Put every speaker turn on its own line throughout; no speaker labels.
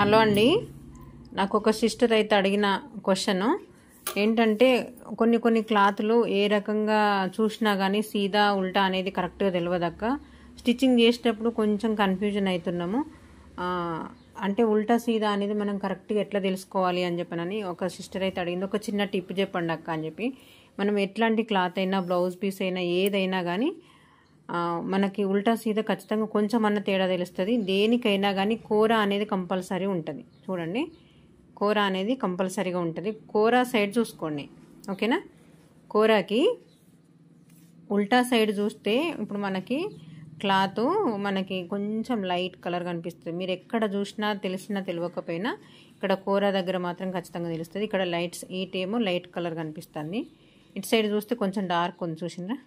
Hello అండి, నాకు ఒక సిస్టర్ అయితే అడిగిన క్వశ్చన్ ఏంటంటే కొన్ని క్లాత్లు ఏ రకంగా చూసినా కానీ సీదా ఉల్టా అనేది కరెక్ట్గా తెలియదక్క. స్టిచ్చింగ్ చేసేటప్పుడు కొంచెం కన్ఫ్యూజన్ అవుతున్నాము. అంటే ఉల్టా సీదా అనేది మనం కరెక్ట్గా ఎట్లా తెలుసుకోవాలి అని చెప్పనని ఒక సిస్టర్ అయితే అడిగింది. ఒక చిన్న టిప్ చెప్పండి అక్క అని చెప్పి. మనం ఎట్లాంటి క్లాత్ అయినా, బ్లౌజ్ పీస్ అయినా, ఏదైనా కానీ మనకి ఉల్టా సీదా ఖచ్చితంగా కొంచెం అన్న తేడా తెలుస్తుంది. దేనికైనా కానీ కూర అనేది కంపల్సరీ ఉంటుంది. చూడండి, కూర అనేది కంపల్సరీగా ఉంటుంది. కూర సైడ్ చూసుకోండి, ఓకేనా. కూరకి ఉల్టా సైడ్ చూస్తే ఇప్పుడు మనకి క్లాత్ మనకి కొంచెం లైట్ కలర్ కనిపిస్తుంది. మీరు ఎక్కడ చూసినా తెలిసినా తెలియకపోయినా ఇక్కడ కూర దగ్గర మాత్రం ఖచ్చితంగా తెలుస్తుంది. ఇక్కడ లైట్స్ ఈటేమో లైట్ కలర్ కనిపిస్తుంది. ఇటు సైడ్ చూస్తే కొంచెం డార్క్ ఉంది, చూసిండ్రా,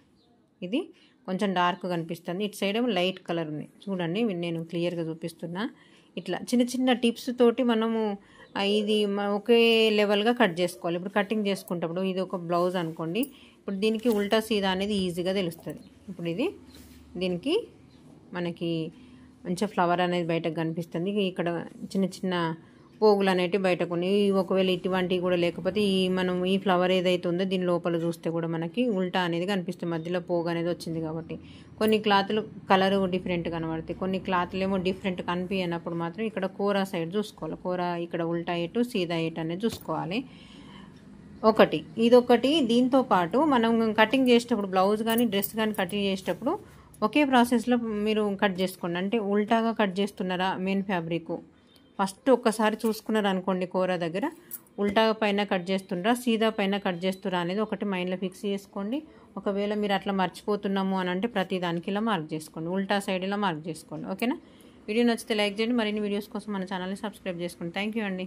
ఇది కొంచెం డార్క్ కనిపిస్తుంది. ఇటు సైడ్ ఏమో లైట్ కలర్ ఉంది. చూడండి, నేను క్లియర్గా చూపిస్తున్నా. ఇట్లా చిన్న చిన్న టిప్స్ తోటి మనము ఇది ఒకే లెవెల్గా కట్ చేసుకోవాలి. ఇప్పుడు కటింగ్ చేసుకుంటప్పుడు ఇది ఒక బ్లౌజ్ అనుకోండి. ఇప్పుడు దీనికి ఉల్టా సీదా అనేది ఈజీగా తెలుస్తుంది. ఇప్పుడు ఇది దీనికి మనకి మంచిగా ఫ్లవర్ అనేది బయటకు కనిపిస్తుంది. ఇక్కడ చిన్న చిన్న పోగులు అనేవి బయటకు ఉన్నాయి. ఒకవేళ ఇటువంటివి కూడా లేకపోతే మనం ఈ ఫ్లవర్ ఏదైతే ఉందో దీని లోపల చూస్తే కూడా మనకి ఉల్టా అనేది కనిపిస్తుంది. మధ్యలో పోగు అనేది వచ్చింది కాబట్టి కొన్ని క్లాత్లు కలర్ డిఫరెంట్ కనబడతాయి. కొన్ని క్లాత్లు ఏమో డిఫరెంట్ కనిపించినప్పుడు మాత్రం ఇక్కడ కూర సైడ్ చూసుకోవాలి. కూర ఇక్కడ ఉల్టా ఎటు సీదా ఎటు అనేది చూసుకోవాలి. ఇదొకటి. దీంతో పాటు మనం కటింగ్ చేసేటప్పుడు బ్లౌజ్ కానీ డ్రెస్ కానీ కటింగ్ చేసేటప్పుడు ఒకే ప్రాసెస్లో మీరు కట్ చేసుకోండి. అంటే ఉల్టాగా కట్ చేస్తున్నారా మెయిన్ ఫ్యాబ్రిక్ ఫస్ట్ ఒక్కసారి చూసుకున్నారు అనుకోండి. కూర దగ్గర ఉల్టా పైన కట్ చేస్తుండ్రా సీదా పైన కట్ చేస్తురా అనేది ఒకటి మైండ్లో ఫిక్స్ చేసుకోండి. ఒకవేళ మీరు అట్లా మర్చిపోతున్నాము అని అంటే ప్రతి దానికి ఇలా మార్క్ చేసుకోండి, ఉల్టా సైడ్ ఇలా మార్క్ చేసుకోండి, ఓకేనా. వీడియో నచ్చితే లైక్ చేయండి. మరిన్ని వీడియోస్ కోసం మన ఛానల్ని సబ్స్క్రైబ్ చేసుకోండి. థ్యాంక్ యూ అండి.